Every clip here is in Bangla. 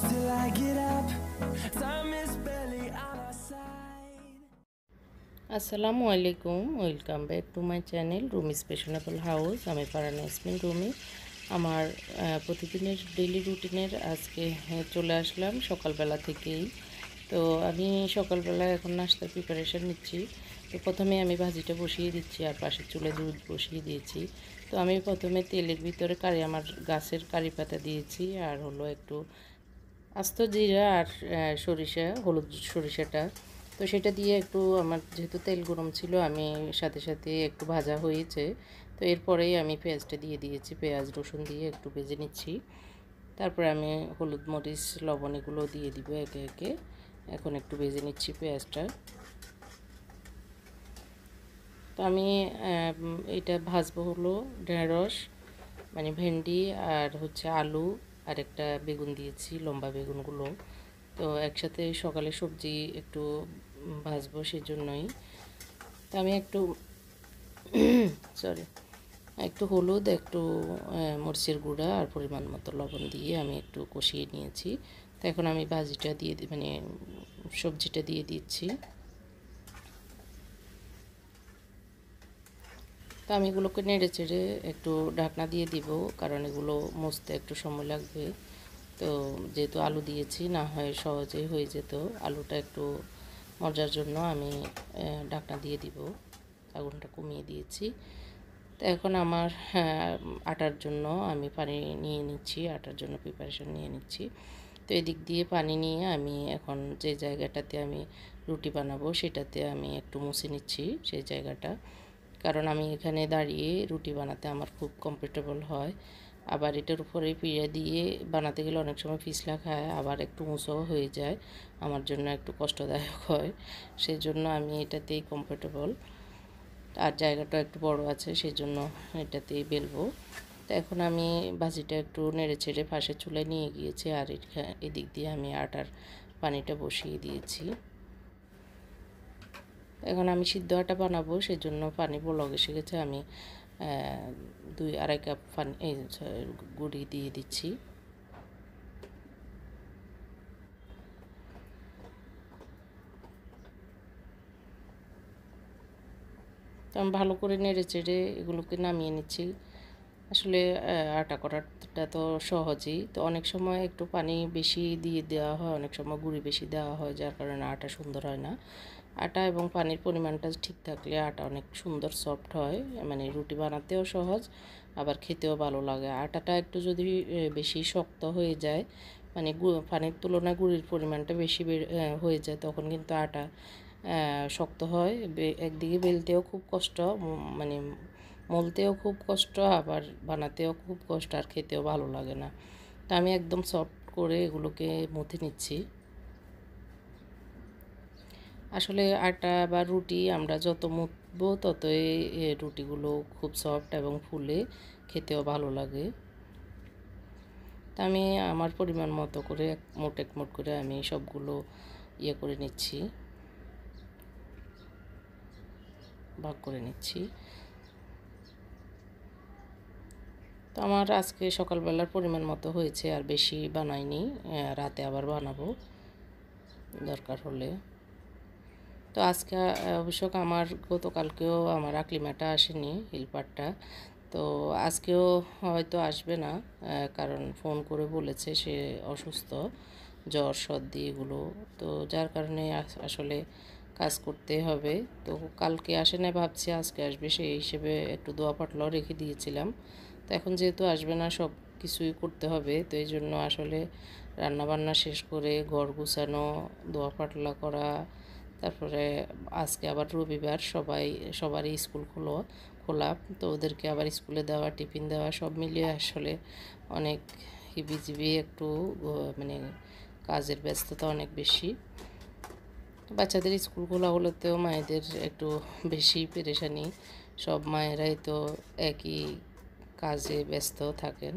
till I get up. Time is barely on our side. আসসালামু আলাইকুম, welcome back to my channel Rumi's fashionable house. আমি ফারহান ইয়াসমিন রুমি। আমার প্রতিদিনের ডেইলি রুটিনের আজকে চলে আসলাম সকালবেলা থেকেই। তো আমি সকালবেলা এখন নাস্তার প্রিপারেশান নিচ্ছি। তো প্রথমে আমি ভাজিটা বসিয়ে দিচ্ছি আর পাশের চুলে দুধ বসিয়ে দিয়েছি। তো আমি প্রথমে তেলের ভিতরে আমার গাছের কারি পাতা দিয়েছি, আর হলো একটু আস্ত জিরা আর সরিষা, হলুদ সরিষাটা। তো সেটা দিয়ে একটু, আমার যেহেতু তেল গরম ছিল, আমি সাথে সাথে একটু ভাজা হয়েছে। তো এরপরেই আমি পেঁয়াজটা দিয়ে দিয়েছি, পেঁয়াজ রসুন দিয়ে একটু ভেজে নিচ্ছি। তারপরে আমি হলুদ মরিচ লবণ এগুলো দিয়ে দিব একে একে। এখন একটু ভেজে নিচ্ছি পেঁয়াজটা। তো আমি এটা ভাজবো হলো ঢেঁড়স, মানে ভেন্ডি আর হচ্ছে আলু, আর একটা বেগুন দিয়েছি, লম্বা বেগুনগুলো। তো একসাথে সকালে সবজি একটু ভাজবো, সেজন্যই। তো আমি একটু সরি একটু হলুদ, একটু মরিচের গুঁড়া আর পরিমাণ মতো লবণ দিয়ে আমি একটু কষিয়ে নিয়েছি। তো এখন আমি ভাজিটা দিয়ে মানে সবজিটা দিয়ে দিচ্ছি। তো আমি এগুলোকে নেড়ে চেড়ে একটু ঢাকনা দিয়ে দিব, কারণ এগুলো মজতে একটু সময় লাগবে। তো যেহেতু আলু দিয়েছি, না হয় সহজেই হয়ে যেত। আলুটা একটু মজার জন্য আমি ঢাকনা দিয়ে দিব, আগুনটা কমিয়ে দিয়েছি। তো এখন আমার আটার জন্য আমি পানি নিয়ে নিচ্ছি, আটার জন্য প্রিপারেশন নিয়ে নিচ্ছি। তো এদিক দিয়ে পানি নিয়ে আমি এখন যে জায়গাটাতে আমি রুটি বানাবো সেটাতে আমি একটু মুছে নিচ্ছি সেই জায়গাটা, কারণ আমি এখানে দাঁড়িয়ে রুটি বানাতে আমার খুব কমফোর্টেবল হয়। আবার এটার উপরে পিঁড়া দিয়ে বানাতে গেলে অনেক সময় পিছলা খায়, আবার একটু মুছাও হয়ে যায়, আমার জন্য একটু কষ্টদায়ক হয়। সেই জন্য আমি এটাতেই কমফোর্টেবল। আর জায়গাটা একটু বড় আছে, সেই জন্য এটাতেই বেলবো। তো এখন আমি ভাজিটা একটু নেড়ে চেড়ে পাশে চুলায় নিয়ে গিয়েছি, আর এদিক দিয়ে আমি আটার পানিটা বসিয়ে দিয়েছি। এখন আমি সিদ্ধ আটা বানাবো, সেজন্য পানি বলক এসে গেছে। আমি 2-2.5 কাপ পানি গুঁড়ি দিয়ে দিচ্ছি। তো আমি ভালো করে নেড়ে চেড়ে এগুলোকে নামিয়ে নিচ্ছি। আসলে আটা করাটা তো সহজই, তো অনেক সময় একটু পানি বেশি দিয়ে দেওয়া হয়, অনেক সময় গুঁড়ি বেশি দেওয়া হয়, যার কারণে আটা সুন্দর হয় না। আটা এবং পানির পরিমাণটা ঠিক থাকলে আটা অনেক সুন্দর সফট হয়, মানে রুটি বানাতেও সহজ, আবার খেতেও ভালো লাগে। আটাটা একটু যদি বেশি শক্ত হয়ে যায়, মানে পানির তুলনায় গুঁড়ির পরিমাণটা বেশি হয়ে যায়, তখন কিন্তু আটা শক্ত হয়। একদিকে বেলতেও খুব কষ্ট, মানে মলতেও খুব কষ্ট, আবার বানাতেও খুব কষ্ট, আর খেতেও ভালো লাগে না। তো আমি একদম সফট করে এগুলোকে মথে নিচ্ছি। আসলে আটা বা রুটি আমরা যত মুথবো ততই রুটিগুলো খুব সফট এবং ফুলে খেতেও ভালো লাগে। তা আমি আমার পরিমাণ মতো করে এক মোট করে আমি সবগুলো করে নিচ্ছি, ভাগ করে নিচ্ছি। তো আমার আজকে সকালবেলার পরিমাণ মতো হয়েছে, আর বেশি বানাইনি, রাতে আবার বানাবো দরকার হলে। তো আজকে অবশ্য আমার গতকালকেও আমার আকলিমাটা আসেনি, হেল্পারটা। তো আজকেও হয়তো আসবে না, কারণ ফোন করে বলেছে সে অসুস্থ, জ্বর সর্দি এগুলো। তো যার কারণে আসলে কাজ করতে হবে। তো কালকে আসে না, ভাবছি আজকে আসবে, সেই হিসেবে একটু দোয়া পাটলাও রেখে দিয়েছিলাম। তো এখন যেহেতু আসবে না, সব কিছুই করতে হবে। তো এই জন্য আসলে রান্নাবান্না শেষ করে ঘর গুছানো, দোয়া পাটলা করা, তারপরে আজকে আবার রবিবার, সবারই স্কুল খোলা, তো ওদেরকে আবার স্কুলে দেওয়া, টিফিন দেওয়া, সব মিলিয়ে আসলে অনেক হিবিজিবি একটু, মানে কাজের ব্যস্ততা অনেক বেশি। বাচ্চাদের স্কুল খোলা হলেতেও মায়েদের একটু বেশি পেরেশানি। সব মায়েরাই তো একই কাজে ব্যস্ত থাকেন।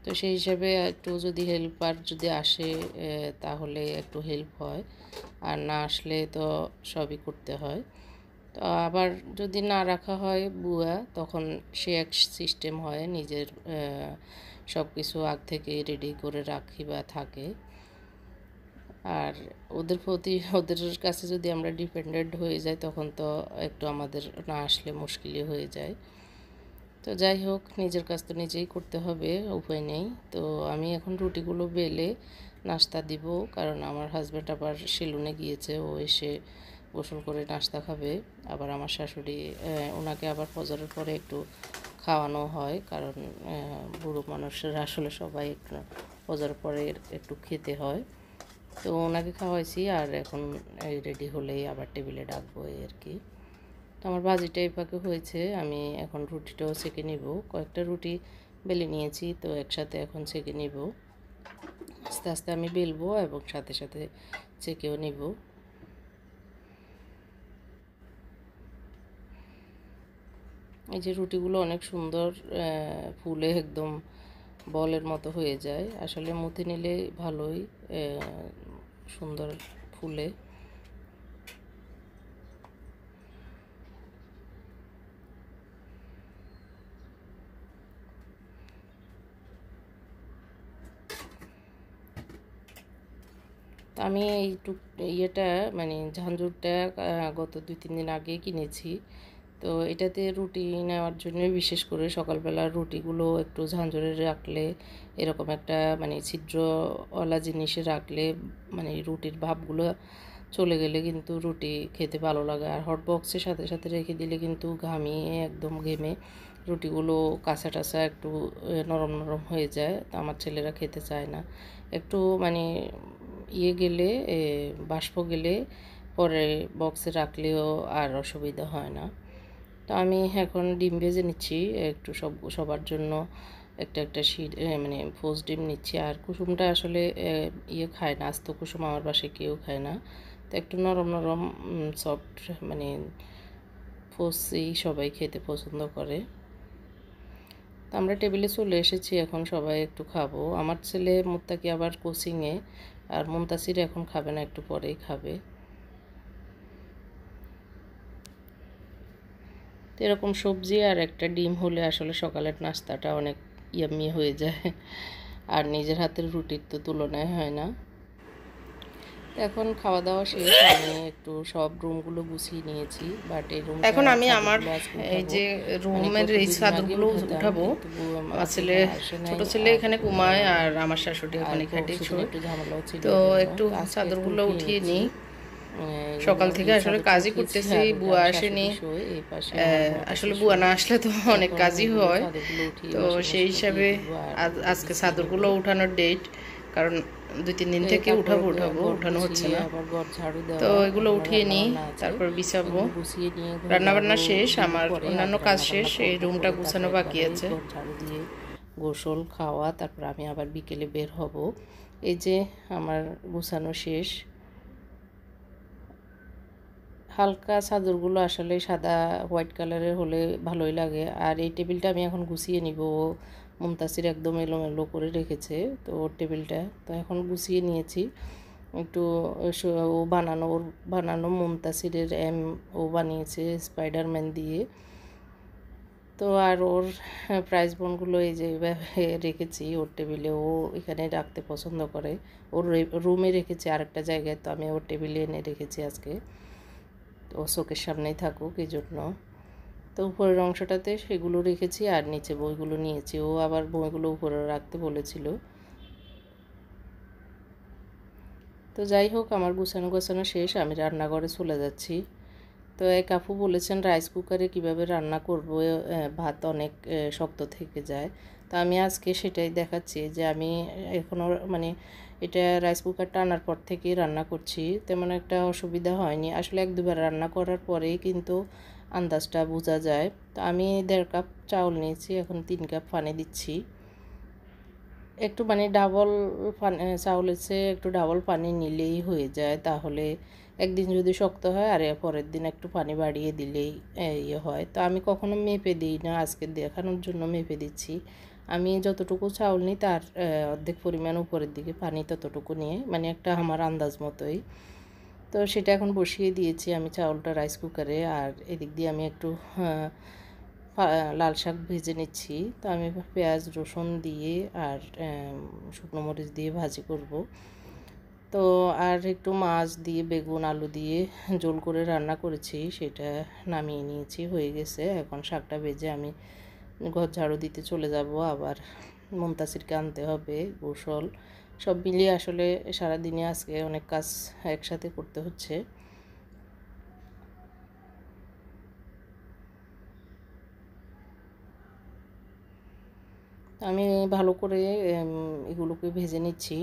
তো সেই হিসাবে একটু যদি হেল্পার যদি আসে তাহলে একটু হেল্প হয়, আর না আসলে তো সবই করতে হয়। তো আবার যদি না রাখা হয় বুয়া, তখন সে এক সিস্টেম হয়, নিজের সব কিছু আগ থেকে রেডি করে রাখি বা থাকে। আর ওদের কাছে যদি আমরা ডিপেন্ডেন্ট হয়ে যাই তখন তো একটু আমাদের না আসলে মুশকিলই হয়ে যায়। তো যাই হোক, নিজের কাজ তো নিজেই করতে হবে, উপায় নেই। তো আমি এখন রুটিগুলো বেলে নাস্তা দিব, কারণ আমার হাজব্যান্ড আবার সেলুনে গিয়েছে, ও এসে গোসল করে নাস্তা খাবে। আবার আমার শাশুড়ি, ওনাকে আবার ফজরের পরে একটু খাওয়ানো হয়, কারণ বুড়ো মানুষেরা আসলে সবাই একটু ফজরের পরে একটু খেতে হয়। তো ওনাকে খাওয়াইছি, আর এখন রেডি হলেই আবার টেবিলে ডাকবো এই আর কি। তো আমার ভাজিটা এই পাকে হয়েছে, আমি এখন রুটিটাও সেঁকে নিব। কয়েকটা রুটি বেলে নিয়েছি, তো একসাথে এখন সেঁকে নিব। আস্তে আস্তে আমি বেলবো এবং সাথে সাথে সেঁকেও নিব। এই যে রুটিগুলো অনেক সুন্দর ফুলে একদম বলের মতো হয়ে যায়। আসলে মুথে নিলে ভালোই সুন্দর ফুলে। তো আমি এইটুক ইয়েটা মানে ঝাঞ্ঝুরটা গত 2-3 দিন আগে কিনেছি। তো এটাতে রুটি নেওয়ার জন্য বিশেষ করে সকালবেলা রুটিগুলো একটু ঝাঁঝরে রাখলে, এরকম একটা মানে ছিদ্রওয়ালা জিনিসে রাখলে মানে রুটির ভাবগুলো চলে গেলে কিন্তু রুটি খেতে ভালো লাগে। আর হট বক্সের সাথে সাথে রেখে দিলে কিন্তু ঘামিয়ে একদম ঘেমে রুটিগুলো কাঁচা টাচা একটু নরম নরম হয়ে যায়। তো আমার ছেলেরা খেতে চায় না। একটু মানে ইয়ে গেলে, বাষ্প গেলে পরে বক্সে রাখলেও আর অসুবিধা হয় না। তো আমি এখন ডিম ভেজে নিচ্ছি একটু সবার জন্য একটা একটা মানে ফোস ডিম নিচ্ছি। আর কুসুমটা আসলে ইয়ে খায় না, আস্ত কুসুম আমার বাসায় কেউ খায় না। তো একটু নরম নরম সফট মানে ফোসই সবাই খেতে পছন্দ করে। তো আমরা টেবিলে চলে এসেছি, এখন সবাই একটু খাবো। আমার ছেলে মুত্তাকি আবার কোচিংয়ে, আর মুনতাসির এখন খাবে না, একটু পরেই খাবে। তো এরকম সবজি আর একটা ডিম হলে আসলে সকালের নাস্তাটা অনেক ইয়াম্মি হয়ে যায়, আর নিজের হাতের রুটির তো তুলনায় হয় না। এখন খাওয়া দাওয়া শেষ, আমি একটু সব রুমগুলো গুছিয়ে নিয়েছি, বাট এই রুমটা এখন আমি আমার এই যে রুমের এই চাদরগুলো উঠাবো। আমার ছেলে, ছোট ছেলে এখানে ঘুমায়, আর আমার শাশুড়ি ওখানে খাটে শোয়। তো একটু চাদরগুলো উঠিয়ে নিই। সকাল থেকে আসলে কাজই করতেছি, বুয়া আসেনি। আসলে বুয়া না আসলে তো অনেক কাজই হয়। তো সেই হিসাবে আজকে চাদরগুলো উঠানোর ডেট, কারণ 2-3 দিন থেকে উঠানো হচ্ছে না। তো এগুলো উঠিয়ে নিই, তারপর বিছাবো। রান্নাবান্না শেষ, আমার অন্যান্য কাজ শেষ, এই রুমটা গুছানো বাকি আছে। ঝাড়ু দিয়ে গোসল খাওয়া, তারপর আমি আবার বিকেলে বের হব। এই যে আমার গুছানো শেষ। হালকা চাদরগুলো আসলে সাদা হোয়াইট কালারের হলে ভালোই লাগে। আর এই টেবিলটা আমি এখন গুছিয়ে নিব। মুমতাসির একদম এলোমেলো করে রেখেছে, তো ওর টেবিলটা তো এখন গুছিয়ে নিয়েছি একটু। ওর বানানো মুমতাসিরের ও বানিয়েছে স্পাইডারম্যান দিয়ে। তো আর ওর প্রাইজ বোনগুলো এই যে এইভাবে রেখেছি ওর টেবিলে, ও এখানে রাখতে পছন্দ করে। ওর রুমে রেখেছি আরেকটা জায়গায়, তো আমি ওর টেবিলে এনে রেখেছি আজকে, ও চোখের সামনেই থাকুক এই জন্য। তো উপরের অংশটাতে সেগুলো রেখেছি, আর নিচে বইগুলো নিয়েছি। ও আবার বইগুলো উপরে রাখতে বলেছিল। তো যাই হোক, আমার গোছানো শেষ, আমি রান্নাঘরে চলে যাচ্ছি। তো এক আপু বলেছেন রাইস কুকারে কিভাবে রান্না করব, ভাত অনেক শক্ত থেকে যায়। তো আমি আজকে সেটাই দেখাচ্ছি, যে আমি এখনও মানে এটা রাইস কুকারটা আনার পর থেকেই রান্না করছি, তেমন একটা অসুবিধা হয়নি। আসলে 1-2 বার রান্না করার পরেই কিন্তু আন্দাজটা বোঝা যায়। তো আমি 1.5 কাপ চাউল নিয়েছি, এখন 3 কাপ পানি দিচ্ছি। একটু মানে ডাবল চাউলের চেয়ে একটু ডাবল পানি নিলেই হয়ে যায়। তাহলে একদিন যদি শক্ত হয় আর পরের দিন একটু পানি বাড়িয়ে দিলেই ইয়ে হয়। তো আমি কখনো মেপে দিই না, আজকে দেখানোর জন্য মেপে দিচ্ছি। আমি যতটুকু চাউল নিই তার অর্ধেক পরিমাণ উপরের দিকে পানি ততটুকু নিয়ে, মানে একটা আমার আন্দাজ মতোই। তো সেটা এখন বসিয়ে দিয়েছি আমি চাউলটা রাইস কুকারে। আর এদিক দিয়ে আমি একটু লাল শাক ভেজে নিচ্ছি। তো আমি পেঁয়াজ রসুন দিয়ে আর শুকনো মরিচ দিয়ে ভাজি করব। তো আর একটু মাছ দিয়ে বেগুন আলু দিয়ে ঝোল করে রান্না করেছি, সেটা নামিয়ে নিয়েছি, হয়ে গেছে। এখন শাকটা ভেজে আমি ঘর ঝাড়ু দিতে চলে যাব, আবার মুনতাসিরকে আনতে হবে, গোসল সব মিলিয়ে আসলে সারাদিনে আজকে অনেক কাজ একসাথে করতে হচ্ছে। আমি ভালো করে এগুলোকে ভেজে নিচ্ছি।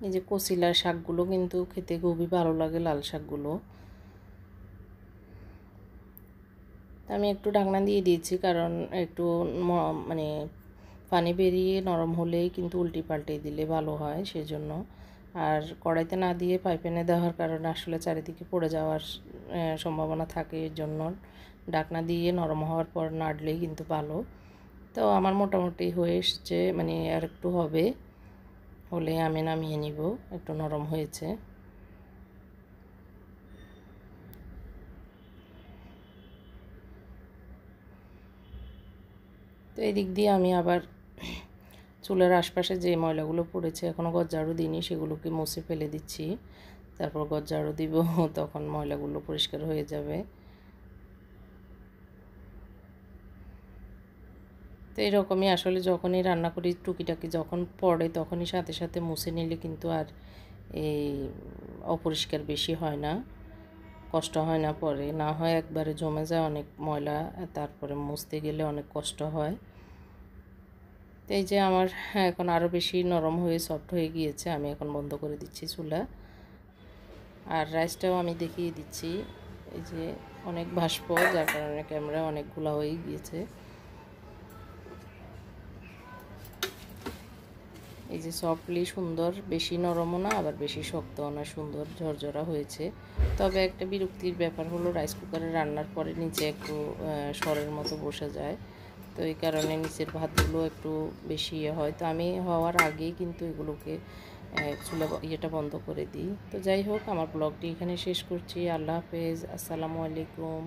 এই যে কচিলার শাকগুলো কিন্তু খেতে খুবই ভালো লাগে, লাল শাকগুলো। আমি একটু ঢাকনা দিয়ে দিয়েছি, কারণ একটু মানে পানি বেরিয়ে নরম হলেই কিন্তু উল্টি পাল্টে দিলে ভালো হয়, সেজন্য। আর কড়াইতে না দিয়ে পাইপ্যানে দেওয়ার কারণে আসলে চারিদিকে পড়ে যাওয়ার সম্ভাবনা থাকে, এর জন্য ঢাকনা দিয়ে নরম হওয়ার পর নাড়লেই কিন্তু ভালো। তো আমার মোটামুটি হয়ে এসছে, মানে আর একটু হবে, হলে আমি নামিয়ে নিব, একটু নরম হয়েছে। তো এই দিক দিয়ে আমি আবার চুলের আশপাশে যে ময়লাগুলো পড়েছে, এখনও গজ্জাড়ু দিইনি, সেগুলোকে মুছে ফেলে দিচ্ছি। তারপর গজ্জাড়ু দিব, তখন ময়লাগুলো পরিষ্কার হয়ে যাবে। তো এরকমই আসলে যখনই রান্না করি টুকিটাকি যখন পড়ে, তখনই সাথে সাথে মুছে নিলে কিন্তু আর এই অপরিষ্কার বেশি হয় না, কষ্ট হয় না, পরে না হয় একবারে জমে যায় অনেক ময়লা, তারপরে মুছতে গেলে অনেক কষ্ট হয়। তো এই যে আমার এখন আরও বেশি নরম হয়ে সফট হয়ে গিয়েছে, আমি এখন বন্ধ করে দিচ্ছি চুলা। আর রাইসটাও আমি দেখিয়ে দিচ্ছি, এই যে অনেক ভাস্প, যার কারণে ক্যামেরা অনেক ঘোলা হয়ে গিয়েছে। এই যে সফটলি সুন্দর, বেশি নরমও না আবার বেশি শক্তও না, সুন্দর ঝরঝরা হয়েছে। তবে একটা বিরক্তির ব্যাপার হলো রাইস কুকারে রান্নার পরে নিচে একটু সরের মতো বসে যায়, তো এই কারণে নিচের ভাতগুলো একটু বেশি হয়। তো আমি হওয়ার আগেই কিন্তু এগুলোকে চুলা ইয়েটা বন্ধ করে দিই। তো যাই হোক, আমার ব্লগটি এখানে শেষ করছি। আল্লাহ হাফেজ, আসসালামু আলাইকুম।